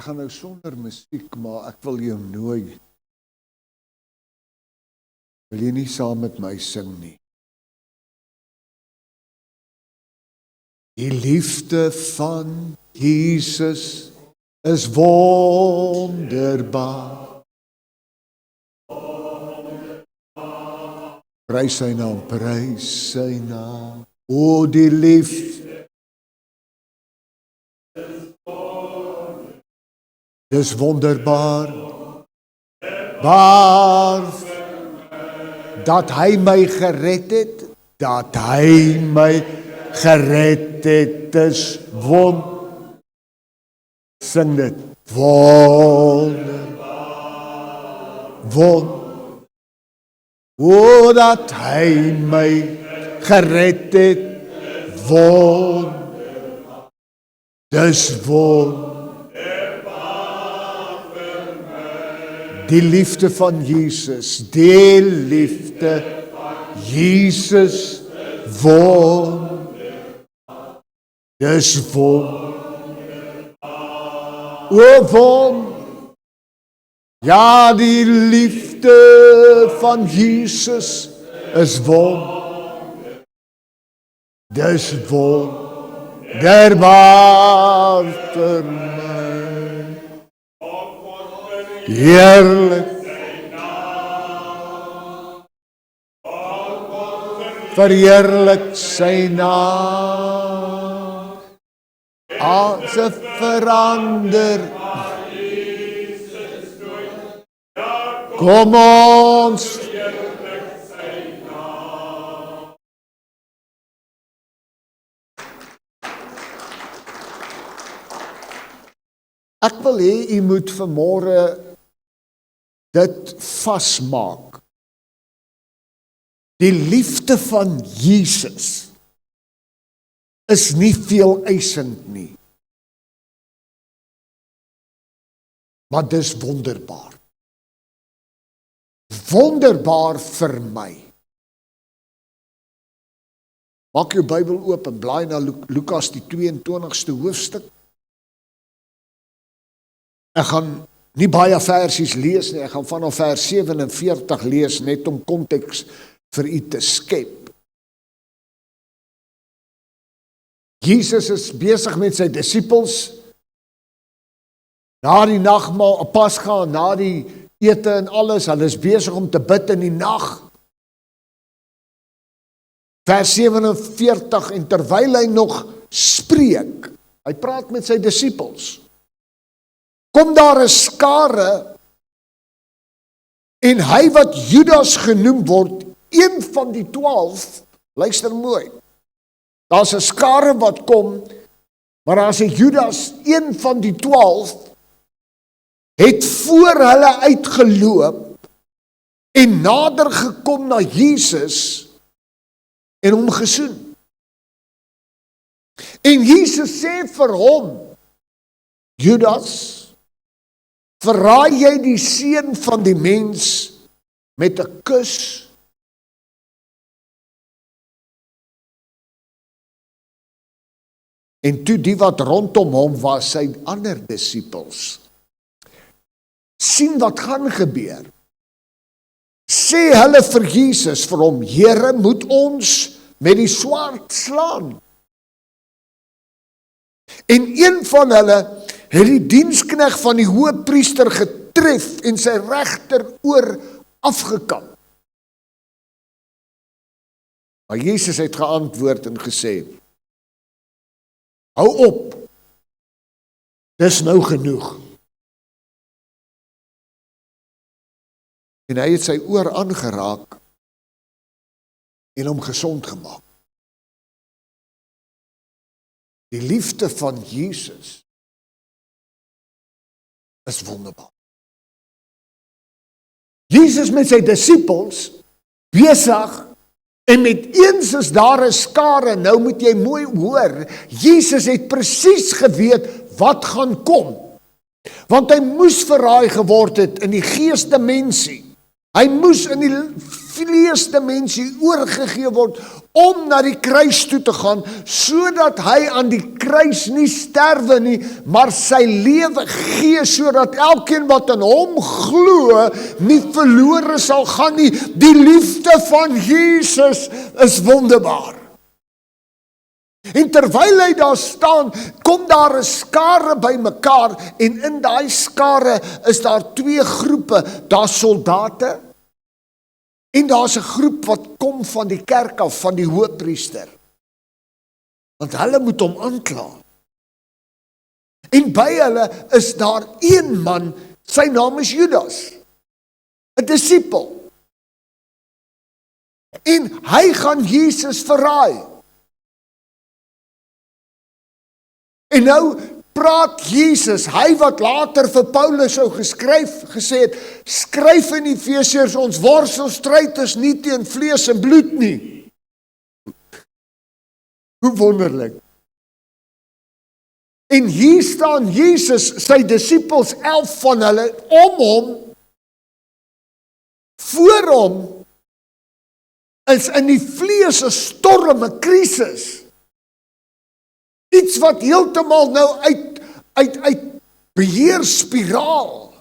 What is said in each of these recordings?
Ek gaan nou sonder musiek, maar ek wil jou nooi. Wil jy nie saam met my sing nie? Die liefde van Jesus is wonderbaar. Prys sy naam, prys sy naam. O, die liefde. Dis wonderbaar. Waar dat hy my gered het, dat hy my gered het, is sing dit. Wonderbaar. O, dat hy my gered het, wonderbaar. Dis wonderbaar vir my. Die liefde van Jesus, die liefde van Jesus, wonderbaar. Dis wonderbaar. O, ja, die liefde van Jesus is wonderbaar. Dis wonderbaar vir my. Heerlik. Verheerlik sy naam. As 'n verander. Kom ons. Ek wil hê u moet vanmôre dit vasmaak. Die liefde van Jesus is nie veel eisend nie. Maar dis wonderbaar. Wonderbaar vir my. Maak jou Bybel oop en blaai na Lukas die 22ste hoofstuk. Ek gaan nie baie versies lees nie, ek gaan vanaf vers 47 lees, net om konteks vir u te skep. Jesus is besig met sy disippels, na die nagmaal, Pasga, na die ete en alles, hulle is besig om te bid in die nag. Vers 47, en terwyl hy nog spreek, hy praat met sy disippels, kom daar 'n skare, en hy wat Judas genoem word, een van die 12, luister mooi, daar's 'n skare wat kom, maar daar's 'n Judas, een van die 12, het voor hulle uitgeloop, en nader gekom na Jesus, en hom gesoen. En Jesus sê vir hom, Judas, verraai jy die seun van die mens met 'n kus? En toe die wat rondom hom was, sy ander disippels, sien wat gaan gebeur, sê hulle vir Jesus, vir hom, Here, moet ons met die swaard slaan? En een van hulle het die dienskneg van die hoëpriester getref en sy regteroor afgekap. Maar Jesus het geantwoord en gesê, hou op, dis nou genoeg. En hy het sy oor aangeraak en hom gesond gemaak. Die liefde van Jesus is wonderbaar. Jesus met sy disippels besig, en met eens is daar 'n skare, nou moet jy mooi hoor, Jesus het presies geweet wat gaan kom, want hy moes verraai geword het in die geesdimensie. Hy moes in die vleesdimensie oorgegee word om na die kruis toe te gaan, sodat hy aan die kruis nie sterwe nie, maar sy lewe gee, sodat elkeen wat in hom glo, nie verlore sal gaan nie. Die liefde van Jesus is wonderbaar. En terwyl hy daar staan, kom daar 'n skare bymekaar, en in daai skare is daar twee groepe, daar's soldate, en daar's 'n groep wat kom van die kerk af, van die hoëpriester. Want hulle moet hom aankla. En by hulle is daar een man, sy naam is Judas, 'n disipel. En hy gaan Jesus verraai. En nou praat Jesus, hy wat later vir Paulus sou gesê het, skryf in Efesiërs, ons worstelstryd is nie teen vlees en bloed nie. Hoe wonderlik. En hier staan Jesus, sy disippels, 11 van hulle, om hom, voor hom, is in die vlees 'n storm, 'n krisis. Iets wat heeltemal nou uit beheer spiraal.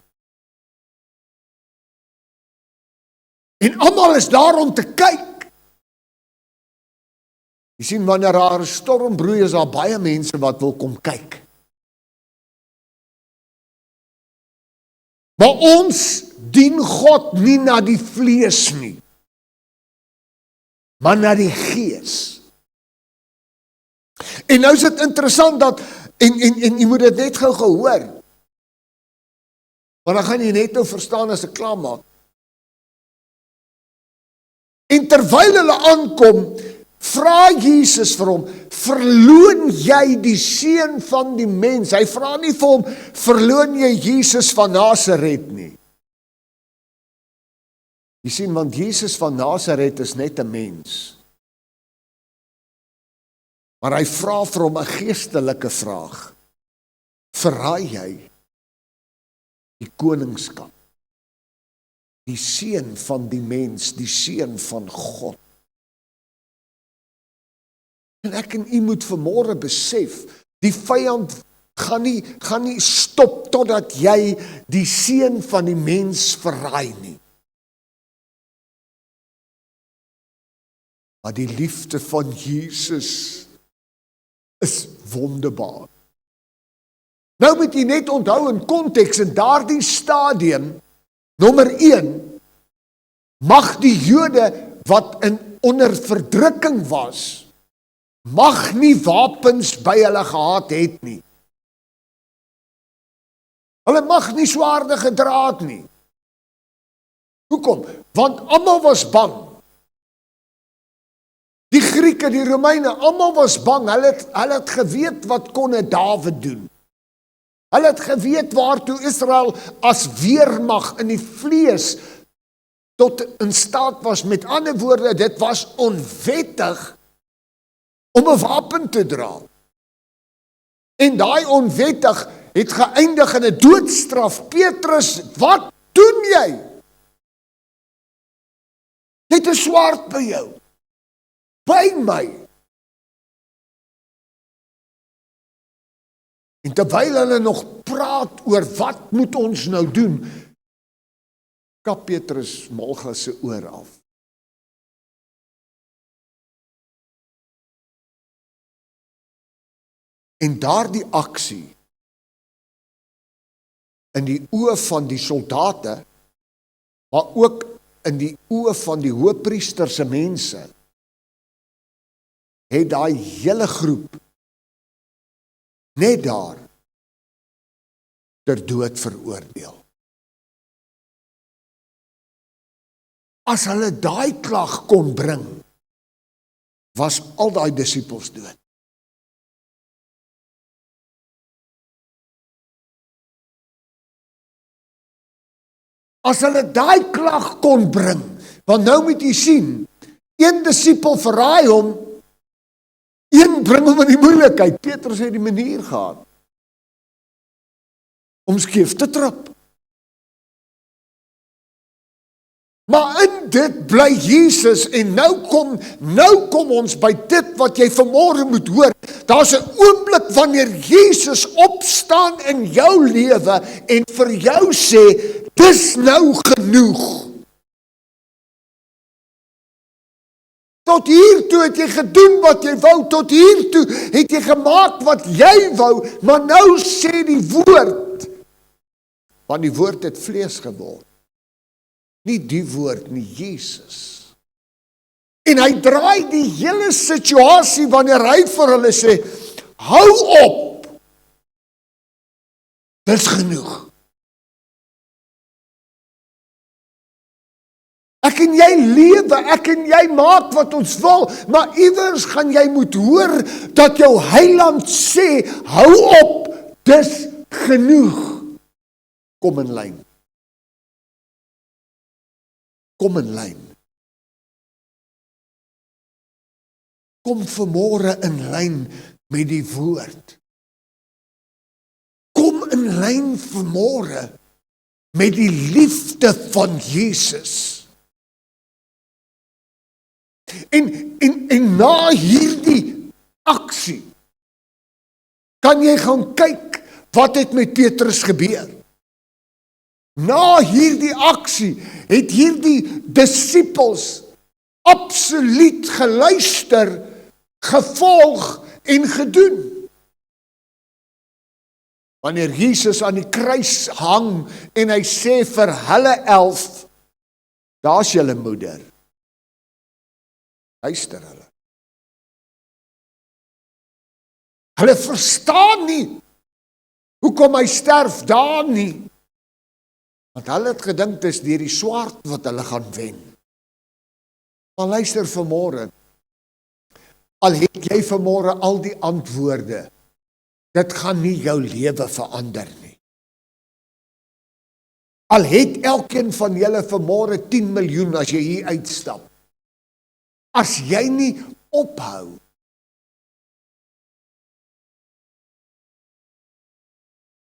En almal is daar om te kyk. Jy sien, wanneer daar 'n storm broei, is daar baie mense wat wil kom kyk. Maar ons dien God nie na die vlees nie, maar na die gees. En nou is dit interessant dat, en jy moet dit net gou gehoor, want dan gaan jy net nou verstaan as ek klaar maak. En terwyl hulle aankom, vra Jesus vir hom, verloon jy die seun van die mens? Hy vra nie vir hom, verloon jy Jesus van Nasaret nie. Jy sien, want Jesus van Nasaret is net 'n mens. Maar hy vra vir hom 'n geestelike vraag. Verraai jy die koningskap, die seun van die mens, die seun van God? En ek en u moet vanmôre besef, die vyand gaan nie stop totdat jy die seun van die mens verraai nie. Maar die liefde van Jesus is wonderbaar. Nou moet jy net onthou in konteks, in daardie stadium, nommer 1, mag die Jode wat onder verdrukking was, mag nie wapens by hulle gehad het nie. Hulle mag nie swaarde gedra het nie. Hoekom? Want almal was bang. Die Grieke, die Romeine, almal was bang. Hulle het geweet wat kon 'n Dawid doen. Hulle het geweet waartoe Israel as weermag in die vlees tot in staat was. Met ander woorde, dit was onwettig om 'n wapen te dra. En daai onwettig het geëindig in 'n doodstraf. Petrus, wat doen jy? Jy het 'n swaard by jou. By my. En terwyl hulle nog praat oor wat moet ons nou doen, kap Petrus Malchus se oor af. En daardie aksie in die oë van die soldate, maar ook in die oë van die hoëpriester se mense, het daai hele groep net daar ter dood veroordeel. As hulle daai klag kon bring, was al daai disippels dood. As hulle daai klag kon bring, want nou moet jy sien, een disipel verraai hom, een bring hom in die moeilikheid. Petrus het die manier gehad om skief te trap. dit bly Jesus en nou kom ons by dit wat jy vanmôre moet hoor. Daar's 'n oomblik wanneer Jesus opstaan in jou lewe en vir jou sê, dis nou genoeg. Tot hiertoe het jy gedoen wat jy wou, tot hiertoe het jy gemaak wat jy wou, maar nou sê die woord, want die woord het vlees geword. Nie die woord, nie Jesus. En hy draai die hele situasie wanneer hy vir hulle sê, hou op, dis genoeg. Ek en jy lewe, ek en jy maak wat ons wil, maar iewers gaan jy moet hoor dat jou Heiland sê, hou op, dis genoeg. Kom in lyn. Kom in lyn. Kom vanmôre in lyn met die woord. Kom in lyn vanmôre met die liefde van Jesus. En na hierdie aksie kan jy gaan kyk wat het met Petrus gebeur. Na hierdie aksie het hierdie disippels absoluut geluister, gevolg en gedoen. Wanneer Jesus aan die kruis hang en hy sê vir hulle 11, daar's julle moeder. Luister hulle. Hulle verstaan nie hoekom hy sterf daar nie. Want hulle het gedink dis deur die swaard wat hulle gaan wen. Maar luister vanmôre. Al het jy vanmôre al die antwoorde, dit gaan nie jou lewe verander nie. Al het elkeen van julle vanmôre 10 miljoen as jy hier uitstap. As jy nie ophou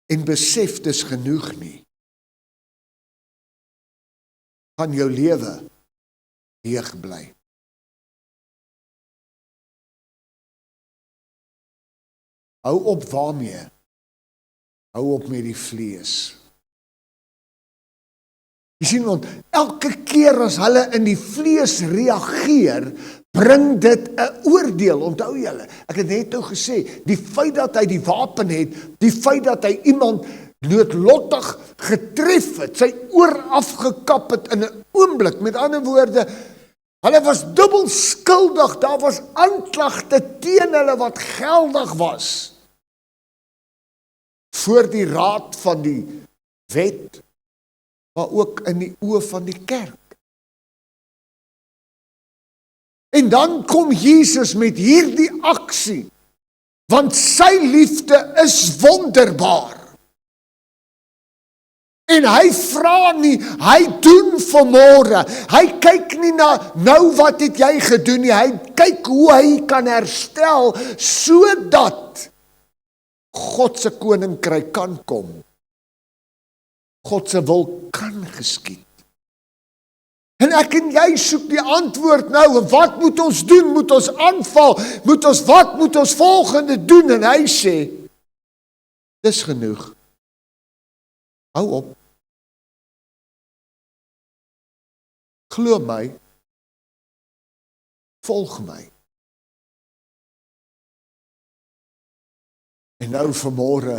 en besef dis genoeg nie, gaan jou lewe leeg bly. Hou op waarmee? Hou op met die vlees. Jy sien, want elke keer as hulle in die vlees reageer, bring dit 'n oordeel. Onthou julle, ek het net nou gesê, die feit dat hy die wapen het, die feit dat hy iemand noodlottig getref het, sy oor afgekap het in 'n oomblik. Met ander woorde, hulle was dubbel skuldig, daar was aanklagte teen hulle wat geldig was. Voor die raad van die wet, maar ook in die oë van die kerk. En dan kom Jesus met hierdie aksie, want sy liefde is wonderbaar. En hy vra nie, hy doen vanmôre. Hy kyk nie na, nou wat het jy gedoen nie, hy kyk hoe hy kan herstel, sodat God se koninkryk kan kom. God se wil kan geskied. En ek en jy soek die antwoord nou, en wat moet ons doen? Moet ons aanval? Wat moet ons volgende doen? En hy sê, dis genoeg. Hou op. Glo my. Volg my. En nou vanmôre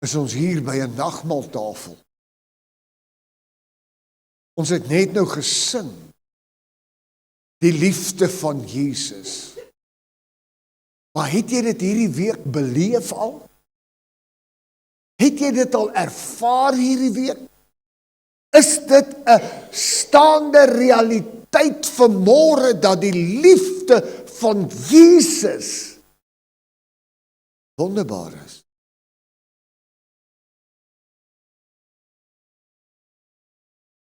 is ons hier by 'n nagmaaltafel. Ons het net nou gesing, die liefde van Jesus. Maar het jy dit hierdie week beleef al? Het jy dit al ervaar hierdie week? Is dit 'n staande realiteit vanmôre dat die liefde van Jesus wonderbaar is?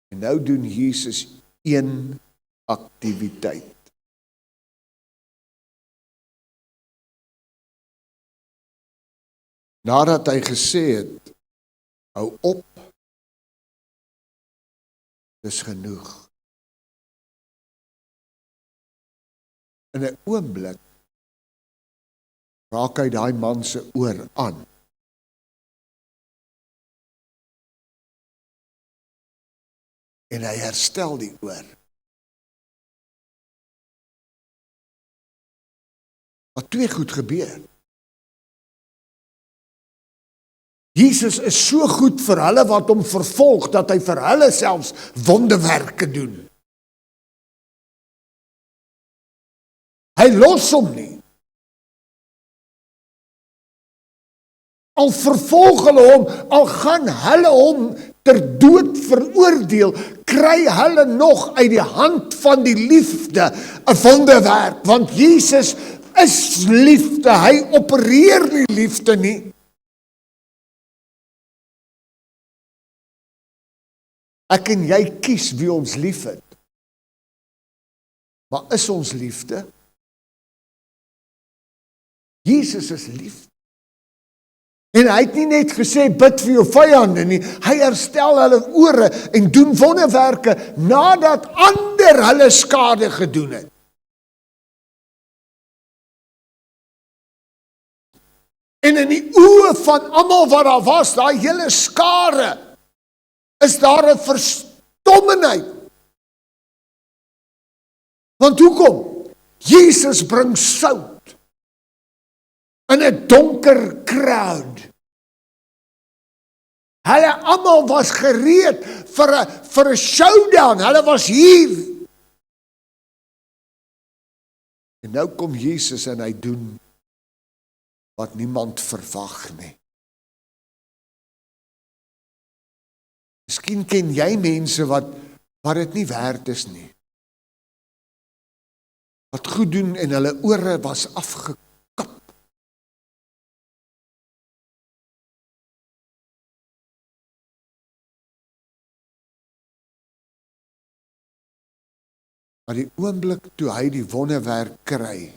En nou doen Jesus een aktiwiteit. Nadat hy gesê het, hou op, dis genoeg. In 'n oomblik raak hy daai man se oor aan. En hy herstel die oor. Maar twee goed gebeur. Jesus is so goed vir hulle wat hom vervolg, dat hy vir hulle selfs wonderwerke doen. Hy los hom nie. Al vervolg hulle hom, al gaan hulle hom ter dood veroordeel, kry hulle nog uit die hand van die liefde 'n wonderwerk, want Jesus is liefde, hy opereer nie liefde nie. Ek en jy kies wie ons lief het. Maar is ons liefde? Jesus is lief. En hy het nie net gesê, bid vir jou vyande nie, hy herstel hulle ore en doen wonderwerke, nadat ander hulle skade gedoen het. En in die oë van almal wat daar was, daai hele skare, is daar 'n verstommenheid. Want hoekom? Jesus bring sout in 'n donker crowd. Hulle almal was gereed vir 'n showdown. Hulle was hier. En nou kom Jesus en hy doen wat niemand verwag nie. Miskien ken jy mense wat dit nie werd is nie. Wat goed doen en hulle ore was afgekap. Maar die oomblik toe hy die wonderwerk kry,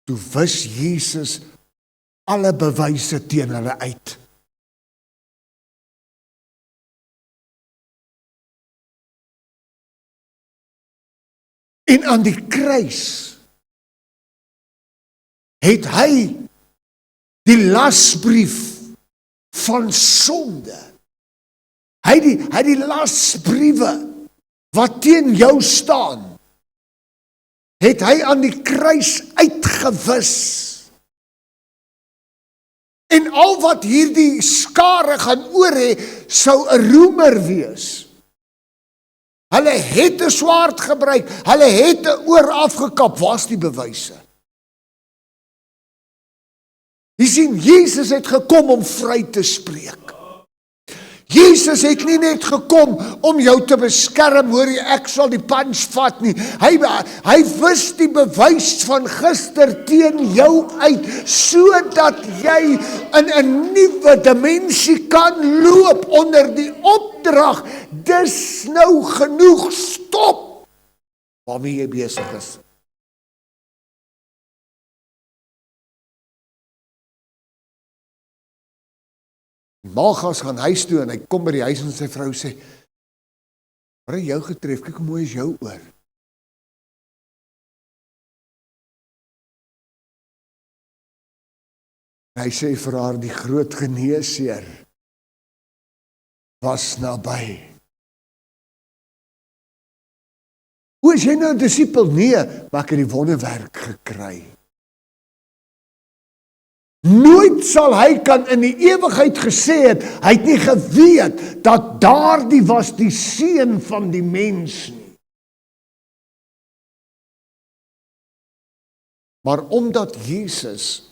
toe wis Jesus alle bewyse teen hulle uit. En aan die kruis het hy die lasbrief van sonde, hy het die lasbriewe wat teen jou staan, het hy aan die kruis uitgewis. En al wat hierdie skare gaan oor hê, sou 'n roemer wees. Hulle het 'n swaard gebruik, hulle het 'n oor afgekap, waar's die bewyse? Jy sien, Jesus het gekom om vry te spreek. Jesus het nie net gekom om jou te beskerm, hoor jy, ek sal die punch vat nie. Hy wis die bewys van gister teen jou uit, sodat jy in 'n nuwe dimensie kan loop onder die opdrag, dis nou genoeg, stop waarmee jy besig is. Malchus gaan huis toe en hy kom by die huis en sy vrou sê, wat het jou getref, kyk hoe mooi is jou oor. Hy sê vir haar, die groot geneesheer was naby. Hoe is jy nou 'n disipel? Nee, maar ek het die wonderwerk gekry. Nooit sal hy kan in die ewigheid gesê het, hy het nie geweet dat daardie was die seun van die mens nie. Maar omdat Jesus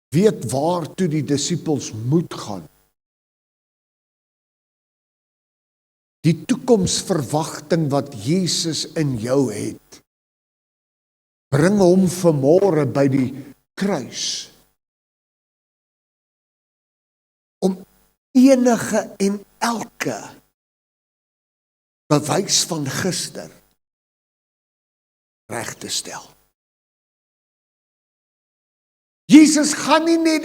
weet waartoe die disippels moet gaan, die toekomsverwagting wat Jesus in jou het, bring hom vanmôre by die kruis, om enige en elke bewys van gister reg te stel. Jesus gaan nie net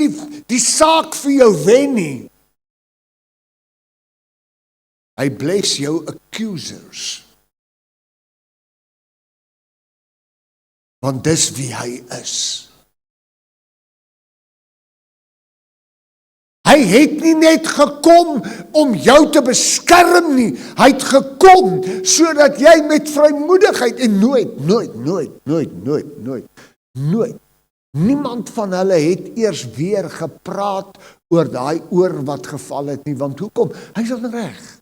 die saak vir jou wen nie. Hy bless jou accusers. Want dis wie hy is. Hy het nie net gekom om jou te beskerm nie. Hy het gekom sodat jy met vrymoedigheid en nooit. Niemand van hulle het eers weer gepraat oor daai oor wat geval het nie, want hoekom? Hy is al reg.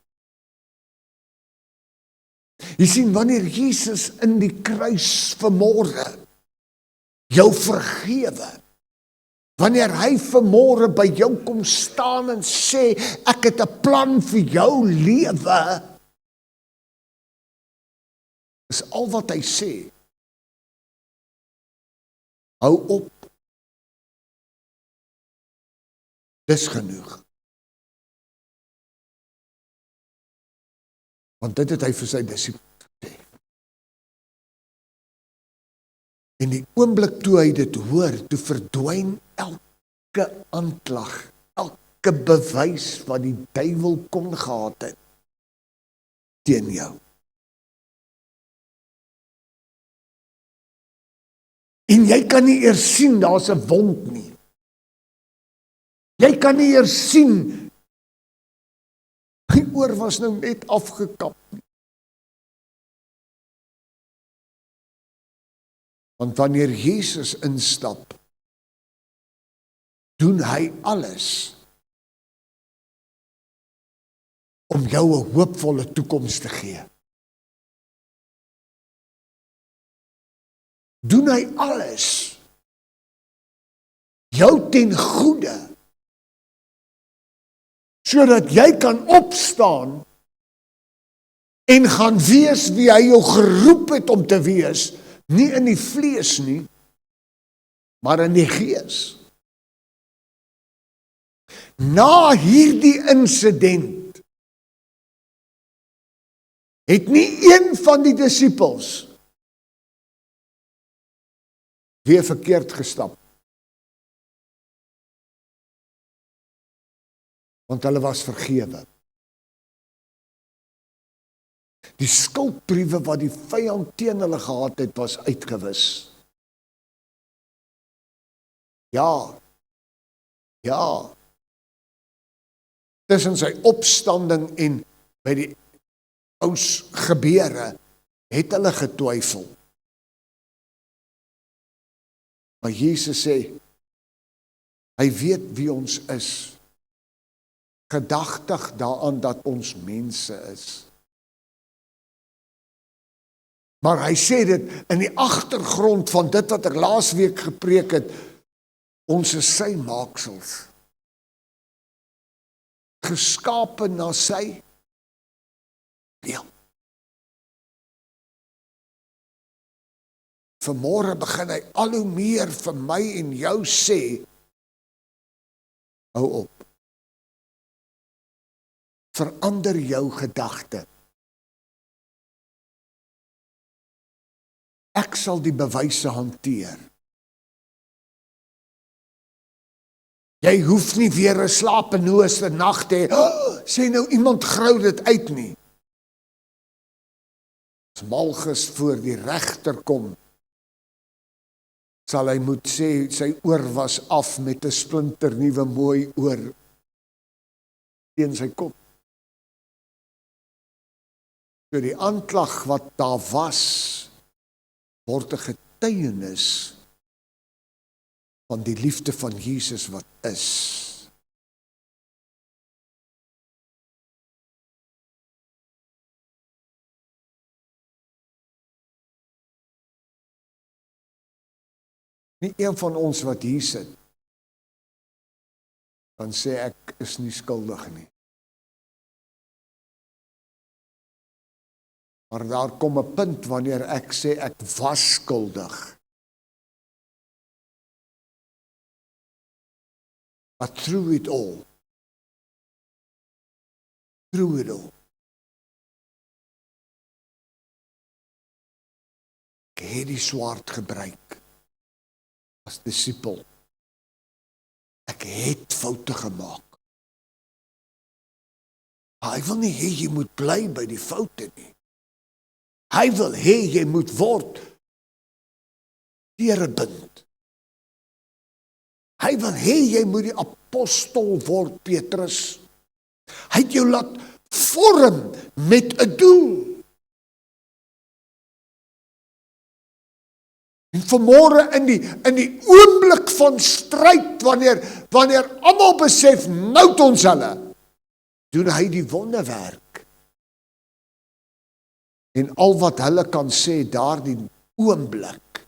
Jy sien, wanneer Jesus in die kruis vanmôre jou vergewe, wanneer hy vanmôre by jou kom staan en sê, ek het 'n plan vir jou lewe, is al wat hy sê. Hou op. Dis genoeg. Want dit het hy vir sy disippels gesê. En die oomblik toe hy dit hoor, toe verdwyn elke aanklag, elke bewys wat die duiwel kon gehad het teen jou. En jy kan nie eers sien daar's 'n wond nie. Jy kan nie eers sien die oor was nou net afgekap nie. Want wanneer Jesus instap, doen hy alles om jou 'n hoopvolle toekoms te gee. Doen hy alles jou ten goeie, sodat jy kan opstaan en gaan wees wie hy jou geroep het om te wees, nie in die vlees nie, maar in die gees. Na hierdie insident het nie een van die disippels weer verkeerd gestap. Want hulle was vergewe. Die skuldbriewe wat die vyand teen hulle gehad het, was uitgewis. Ja. Tussen sy opstanding en by die ouds gebeure, het hulle getwyfel. Maar Jesus sê, hy weet wie ons is. Gedagtig daaraan dat ons mense is. Maar hy sê dit in die agtergrond van dit wat ek laasweek gepreek het, ons is sy maaksels. Geskape na sy beeld. Vanmôre begin hy al hoe meer vir my en jou sê, hou op. Verander jou gedagte. Ek sal die bewyse hanteer. Jy hoef nie weer 'n slapelose nag te hê, sê nou iemand grou dit uit nie. As Malchus voor die regter kom, sal hy moet sê, sy oor was af met 'n splinternuwe mooi oor teen sy kop. So die aanklag wat daar was, word 'n getuienis van die liefde van Jesus wat is. Nie een van ons wat hier sit, kan sê ek is nie skuldig nie. Maar daar kom 'n punt wanneer ek sê ek was skuldig. But through it all, ek het die swaard gebruik as disipel ek het foute gemaak. Maar hy wil nie hê jy moet bly by die foute nie. Hy wil hê jy moet word terebind. Hy wil hê jy moet die apostel word, Petrus. Hy het jou laat vorm met 'n doel. En vanmôre in die oomblik van stryd, wanneer almal besef, nou het ons hulle, doen hy die wonderwerk. En al wat hulle kan sê, daardie oomblik,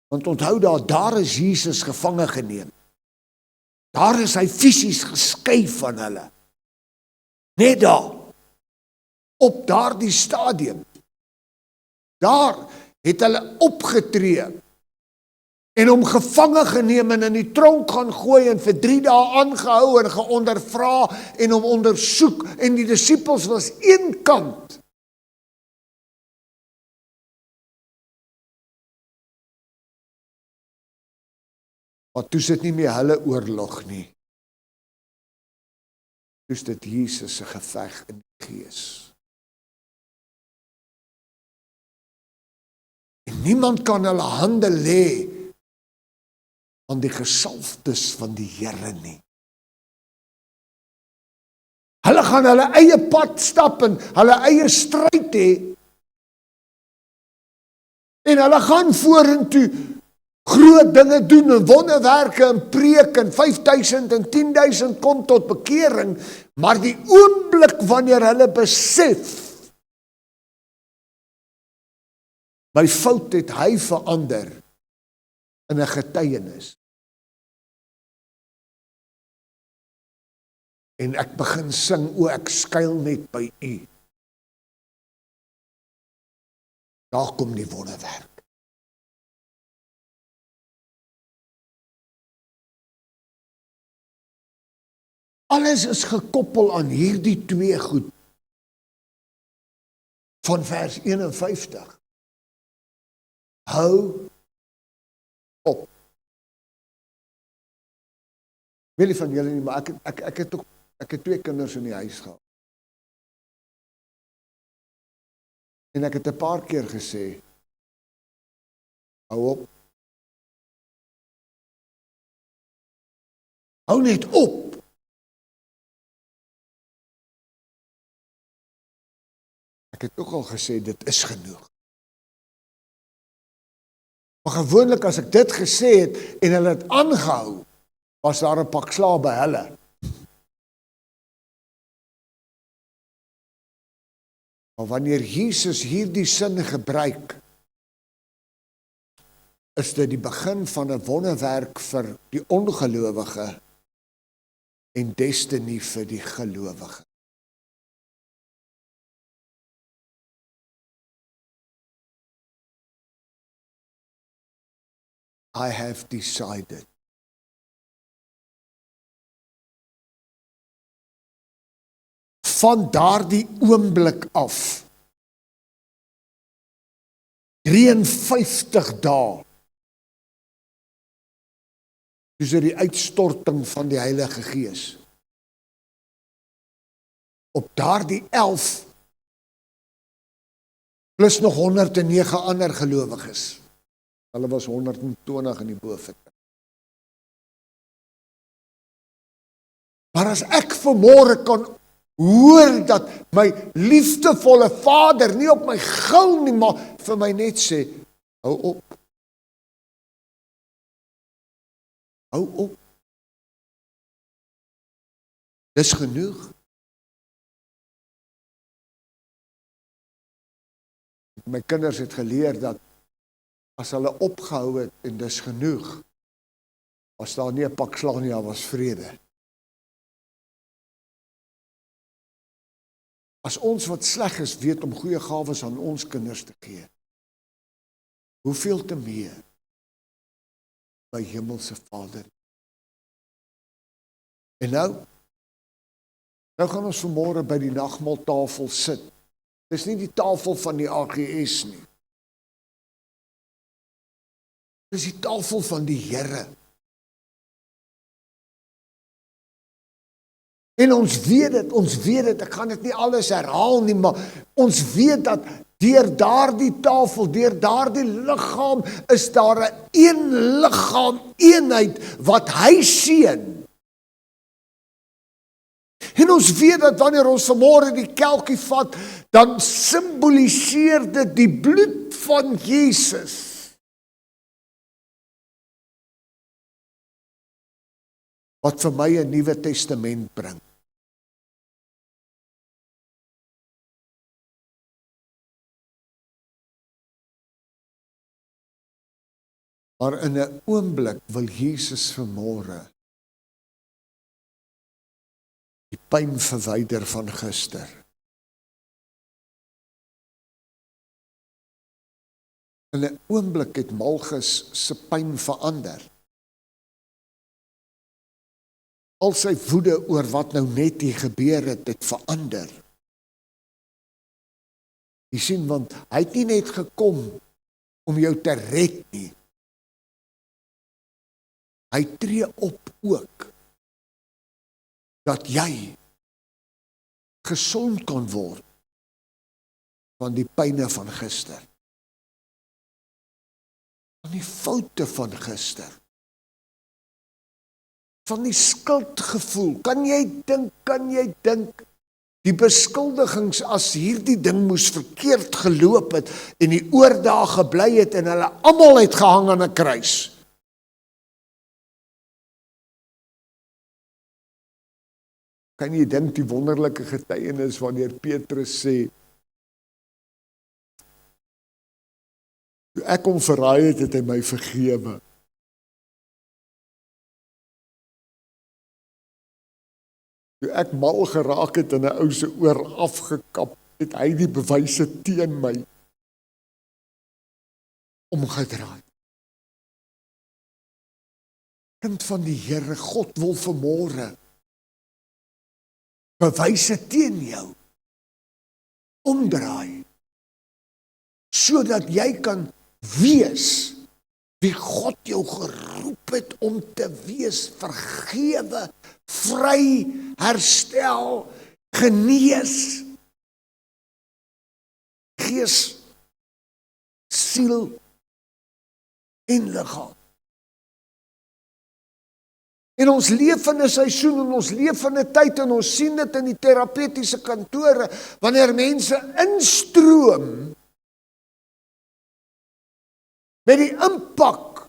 want onthou daar is Jesus gevange geneem. Daar is hy fisies geskei van hulle. Net daar, op daardie stadium, daar het hulle opgetree en hom gevange geneem en in die tronk gaan gooi en vir 3 dae aangehou en geondervra en hom ondersoek, en die disippels was een kant. Maar toe is dit nie meer hulle oorlog nie. Toe is dit Jesus se geveg in die gees. En niemand kan hulle hande lê aan die gesalfdes van die Here nie. Hulle gaan hulle eie pad stap en hulle eie stryd hê. En hulle gaan vorentoe groot dinge doen en wonderwerke en preek en 5000 en 10,000 kom tot bekering, maar die oomblik wanneer hulle besef, my fout het hy verander in 'n getuienis. En ek begin sing, o ek skuil net by u. Daar kom die wonderwerk. Alles is gekoppel aan hierdie 2 goed van vers 51. Hou op. Weet nie van julle nie, maar ek het 2 kinders in die huis gehad. En ek het 'n paar keer gesê, hou op. Hou net op. Ek het ook al gesê, dit is genoeg. Maar gewoonlik as ek dit gesê het en hulle het aangehou, was daar 'n pak slaag by hulle. Maar wanneer Jesus hierdie sin gebruik, is dit die begin van 'n wonderwerk vir die ongelowige en destiny vir die gelowige. I have decided. Van daardie oomblik af, 53 dae, soos die uitstorting van die Heilige Gees. Op daardie 11, plus nog 109 ander gelowiges. Hulle was 120 in die bovenste. Maar as ek vanmôre kan hoor dat my liefdevolle Vader nie op my gil nie, maar vir my net sê, hou op. Hou op. Dis genoeg. My kinders het geleer dat as hulle opgehou het en dis genoeg, was daar nie 'n pak slag nie, daar was vrede. As ons wat sleg is weet om goeie gawes aan ons kinders te gee, hoeveel te meer by Hemelse Vader. En nou gaan ons vanmôre by die nagmaaltafel sit. Dis nie die tafel van die AGS nie. Dis die tafel van die Here. En ons weet dit, ek gaan dit nie alles herhaal nie, maar ons weet dat deur daardie tafel, deur daardie liggaam, is daar 'n een liggaam, eenheid, wat hy seën. En ons weet dat wanneer ons vanmôre die kelkie vat, dan simboliseer dit die bloed van Jesus, wat vir my 'n Nuwe Testament bring. Maar in 'n oomblik wil Jesus vanmôre die pyn verwyder van gister. In 'n oomblik het Malgus se pyn verander. Al sy woede oor wat nou net hier gebeur het, het verander. Jy sien, want hy het nie net gekom om jou te red nie. Hy tree op ook dat jy gesond kan word van die pyne van gister, van die foute van gister, van die skuldgevoel. Kan jy dink die beskuldigings as hierdie ding moes verkeerd geloop het en die oordae gebly het en hulle almal het gehang aan 'n kruis? Kan jy dink die wonderlike getuienis wanneer Petrus sê, toe ek hom verraai het, het hy my vergewe. Toe ek mal geraak het en 'n ou se oor afgekap, het hy die bewyse teen my omgedraai. Kind van die Here, God wil vanmôre bewyse teen jou omdraai, sodat jy kan wees wie God jou geroep het om te wees, vergewe, vry, herstel, genees, gees, siel en liggaam. En ons leef in 'n seisoen en ons leef in 'n tyd en ons sien dit in die terapeutiese kantore, wanneer mense instroom met die impak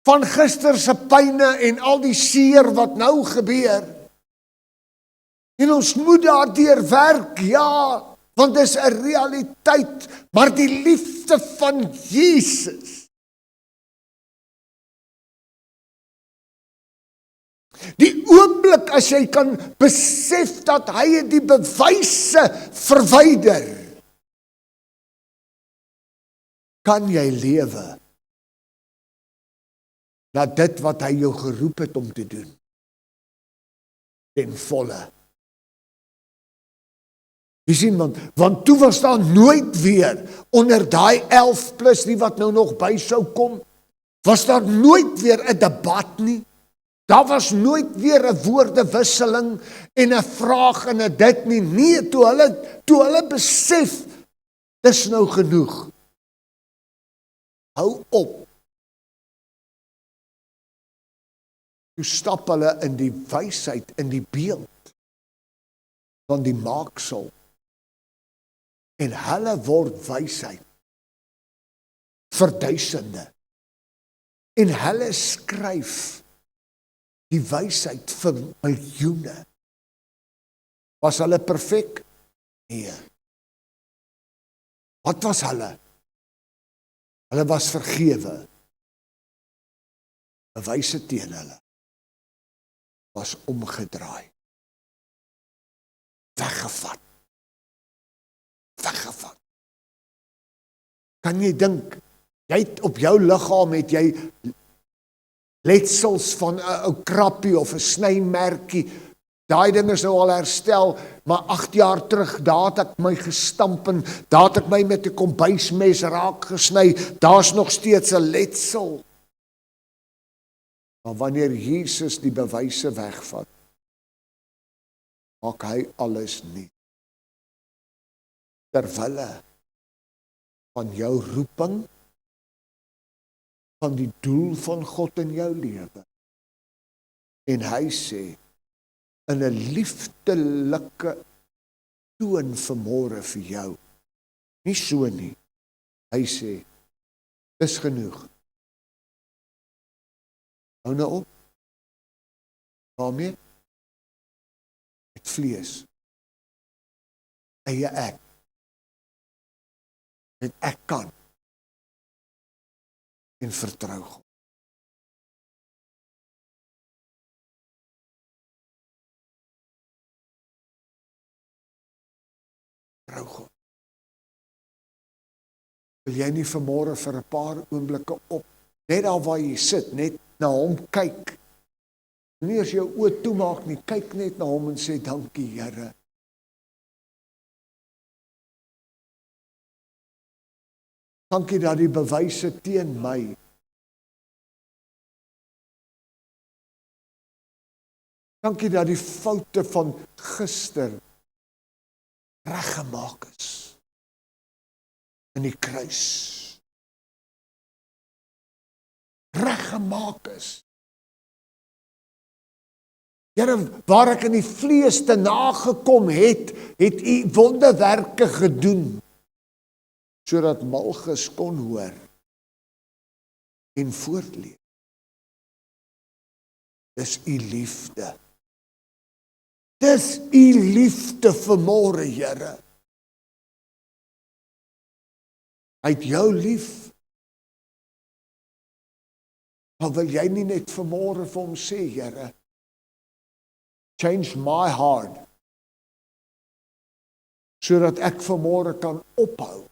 van gister se pyne en al die seer wat nou gebeur. En ons moet daardeur werk, ja, want dit is 'n realiteit, maar die liefde van Jesus, die oomblik as jy kan besef dat hy die bewyse verwyder, kan jy lewe na dit wat hy jou geroep het om te doen, ten volle. Jy sien, want toe was daar nooit weer, onder daai 11 plus die wat nou nog by sou kom, was daar nooit weer 'n debat nie. Daar was nooit weer 'n woordewisseling en 'n vraag en 'n dit nie. Nee, toe hulle besef, dis nou genoeg. Hou op. Toe stap hulle in die wysheid, in die beeld van die maaksel. En hulle word wysheid vir duisende. En hulle skryf die wysheid vir miljoene. Was hulle perfek? Nee. Wat was hulle? Hulle was vergewe. Bewyse teen hulle was omgedraai. Weggevat. Kan jy dink, jy het op jou liggaam het jy letsels van 'n ou krappie of 'n snymerkie. Daai ding is nou al herstel, maar 8 jaar terug, daar het ek my gestamp en daar het ek my met 'n kombuismes raak gesny. Daar's nog steeds 'n letsel. Maar wanneer Jesus die bewyse wegvat, maak hy alles nuut. Terwille van jou roeping, van die doel van God in jou lewe. En hy sê, in 'n liefdelike toon vanmôre vir jou, nie so nie, hy sê, dis genoeg. Hou nou op, waarmee? Met vlees, eie ek, met ek kan, en vertrou God. Vertrou God. Wil jy nie vanmôre vir 'n paar oomblikke op, net daar waar jy sit, net na hom kyk, nie eers jou oë toemaak nie, kyk net na hom en sê, dankie Here. Dankie dat die bewyse teen my dankie dat die foute van gister reggemaak is in die kruis. Reggemaak is. Here, waar ek in die vlees te nagekom het u wonderwerke gedoen, sodat Malchus kon hoor en voortleef. Dis u liefde. Dis u liefde vanmôre, Here. Hy het jou lief. Maar wil jy nie net vanmôre vir hom sê, Here, change my heart, sodat ek vanmôre kan ophou,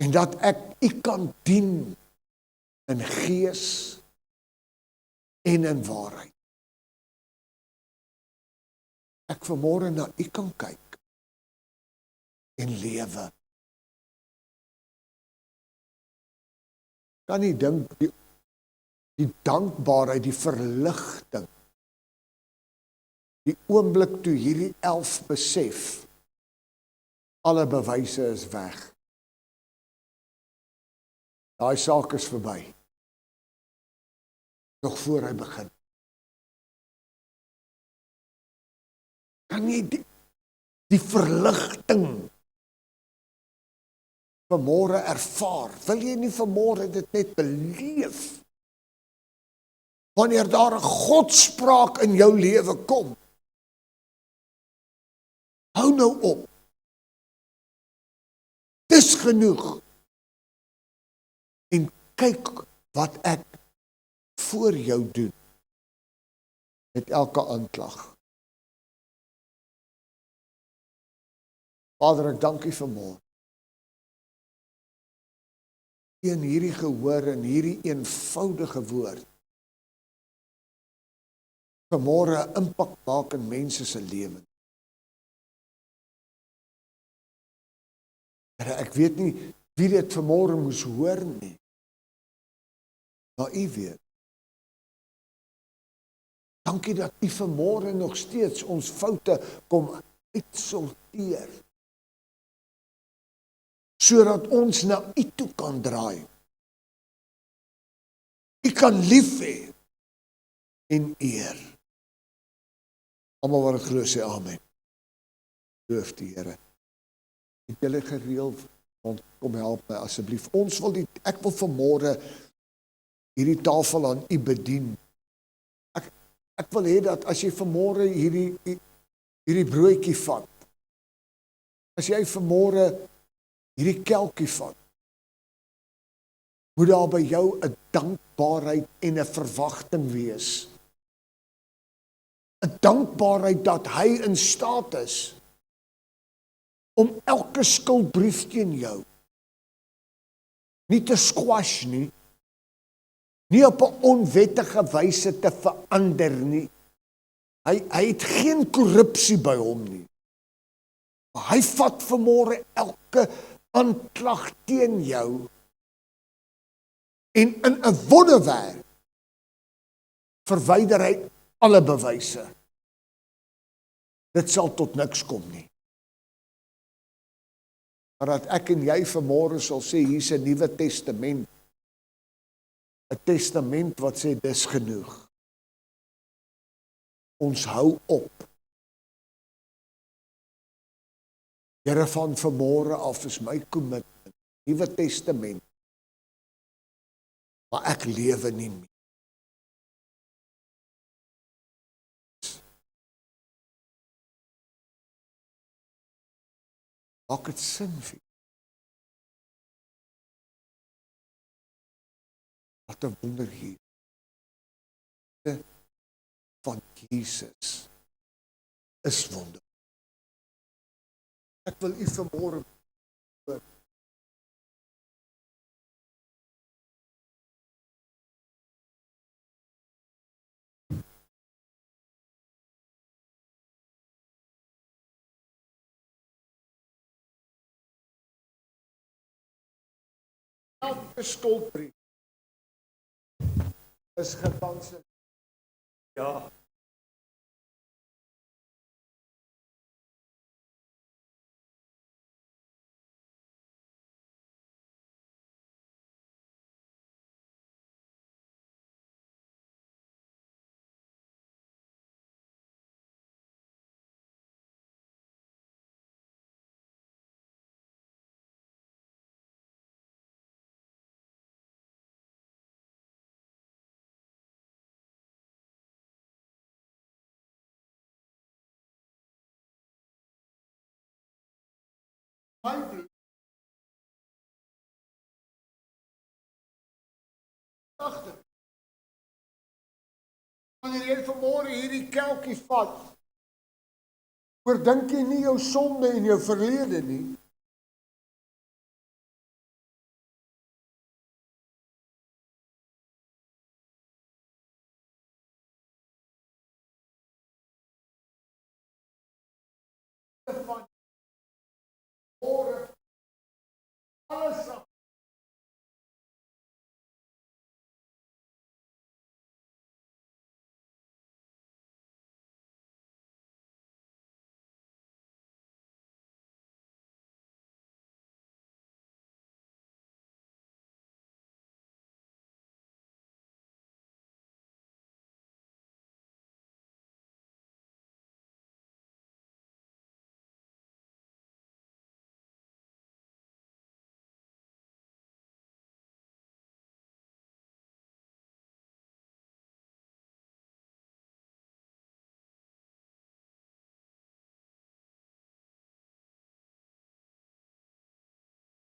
en dat ek u kan dien in gees en in waarheid. Ek vanmôre na u kan kyk en lewe. Kan nie dink die dankbaarheid, die verligting, die oomblik toe hierdie 11 besef, alle bewyse is weg. Daai saak is verby. Nog voor hy begin. Kan jy die verligting vanmôre ervaar? Wil jy nie vanmôre dit net beleef? Wanneer daar 'n Godspraak in jou lewe kom, hou nou op. Dis genoeg. En kyk wat ek voor jou doen met elke aanklag. Vader, ek dank u vanmôre. In hierdie gehoor en hierdie eenvoudige woord vanmôre 'n impak maak in mense se lewens. Ek weet nie wie dit vanmôre moes hoor nie. Maar u weet. Dankie dat u vanmôre nog steeds ons foute kom uitsorteer, sodat ons na u toe kan draai. U kan lief hê en eer. Almal wat dit glo sê amen. Loof die Here. Het julle gereeld, kom help my asseblief. Ek wil vanmôre hierdie tafel aan u bedien. Ek wil hê dat as jy vanmôre hierdie broodjie vat, as jy vanmôre hierdie kelkie vat, moet daar by jou 'n dankbaarheid en 'n verwagting wees. 'n Dankbaarheid dat hy in staat is om elke skuldbrief teen jou nie te squash nie, nie op 'n onwettige wyse te verander nie. Hy het geen korrupsie by hom nie. Maar hy vat vanmôre elke aanklag teen jou en in 'n wonderwerk verwyder hy alle bewyse. dit sal tot niks kom nie. Maar dat ek en jy vanmôre sal sê, hier's 'n Nuwe Testament. 'n Testament wat sê, dis genoeg. Ons hou op. Here, van vanmôre af is my kommitment, Nuwe Testament, maar ek lewe nie meer. Maak dit sin vir jou? Wat 'n wonder hier. Van Jesus is wonder. Ek wil u vanmôre hoor. Elke skuldbrief is gedanse. Ja. My gedagte. Wanneer jy vanmôre hierdie kelkie vat, oordink jy nie jou sonde en jou verlede nie. Van môre alles af.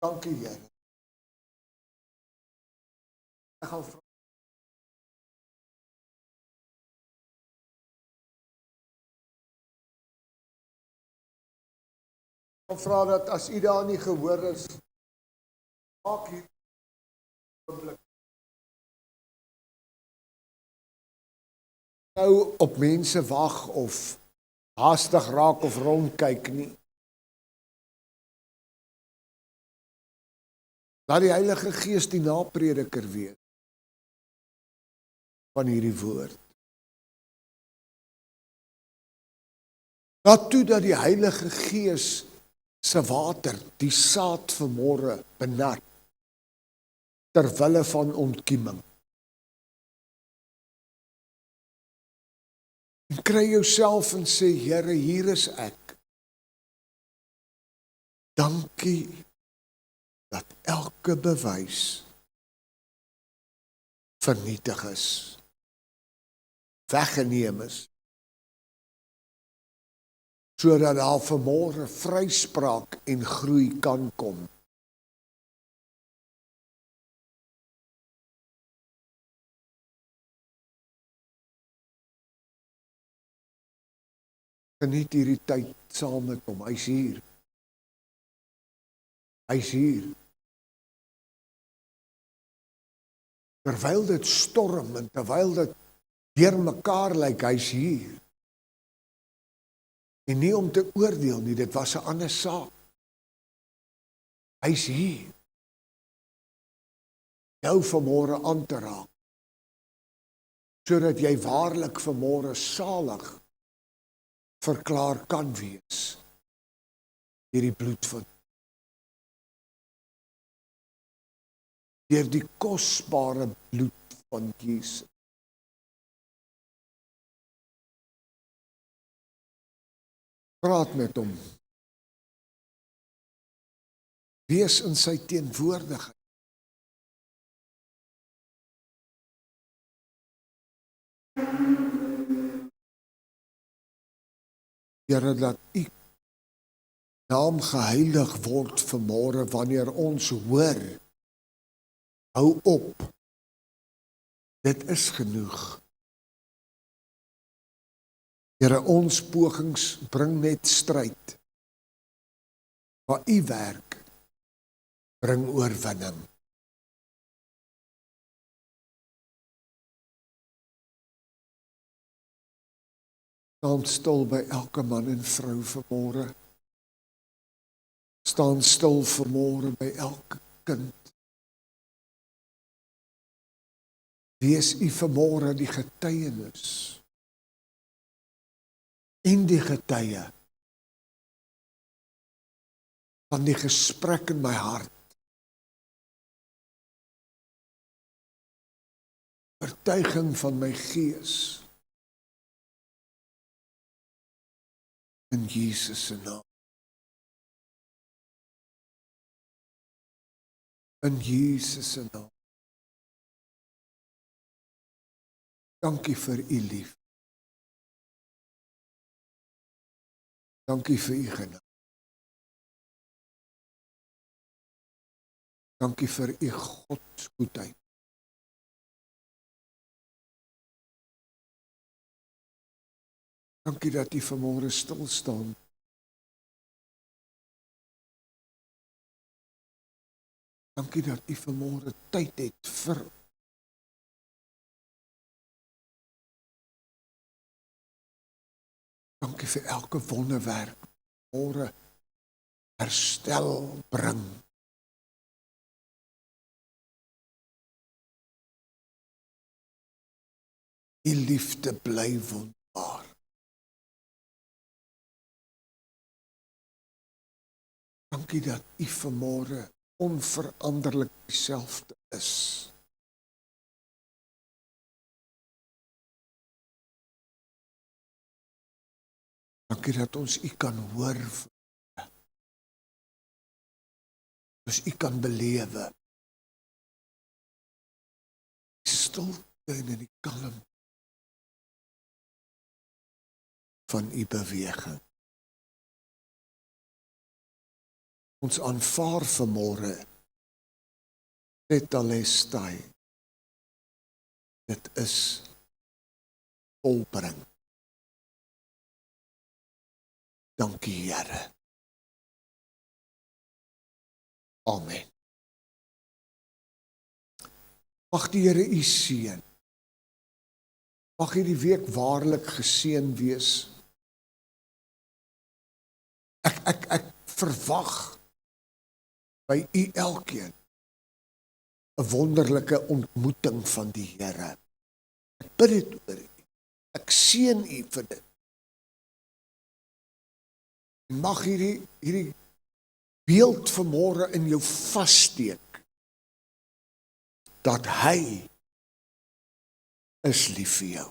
Dankie Here. Ek gaan vra dat as u daar nie gehoor is, maak hier oomblik. Nou op mense wag of haastig raak of rondkyk nie. Laat die Heilige Gees die naprediker wees van hierdie woord. Laat toe dat die Heilige Gees se water die saad vanmôre benat ter wille van ontkieming. En kry jouself en sê, Here, hier is ek. Dankie dat elke bewys vernietig is, weggeneem is, sodat daar vanmôre vryspraak en groei kan kom. Geniet hierdie tyd saam met hom. Hy's hier. Hy's hier. Terwyl dit storm en terwyl dit deurmekaar lyk, hy's hier. En nie om te oordeel nie, dit was 'n ander saak. Hy's hier. Jou vanmôre aan te raak, sodat jy waarlik vanmôre salig verklaar kan wees deur die bloed van, deur die kosbare bloed van Jesus. Praat met hom. Wees in sy teenwoordigheid. Here, dat U naam geheilig word vanmôre wanneer ons hoor, hou op, dit is genoeg. Here, ons pogings bring net stryd, maar U werk bring oorwinning. Staan stil by elke man en vrou vanmôre. Staan stil vanmôre by elke kind. Wees U vanmôre die getuienis en die getuie van die gesprek in my hart. Oortuiging van my gees. In Jesus se naam. In Jesus se naam. Dankie vir U liefde. Dankie vir U genade. Dankie vir U godsgoedheid. Dankie dat U vanmôre stil staan. Dankie dat U vanmôre tyd het vir dankie vir elke wonderwerk, môre herstel bring. U liefde bly wonderbaar. Dankie dat U vanmôre onveranderlik dieselfde is. Dankie dat ons U kan hoor, ons U kan belewe. Die stilte en die kalm van U beweging. Ons aanvaar vanmôre tetelestai. Dit is volbring. Dankie, Here. Amen. Mag die Here U seën. Mag hierdie week waarlik geseën wees. Ek verwag by U elkeen 'n wonderlike ontmoeting van die Here. Ek bid dit oor U. Ek seën U vir dit. En mag hierdie beeld vanmôre in jou vassteek dat Hy is lief vir jou.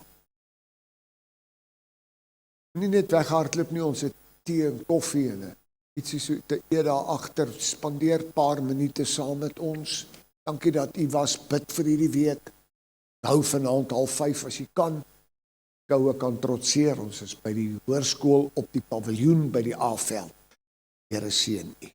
Nie net weghardloop nie, ons het tee en koffie en ietsie so te eet daar agter, spandeer paar minute saam met ons. Dankie dat U was, bid vir hierdie week. Hou vanaand 5:30 as jy kan. Goue kan trotseer, ons is by die hoërskool op die paviljoen by die A-veld. Here seën U.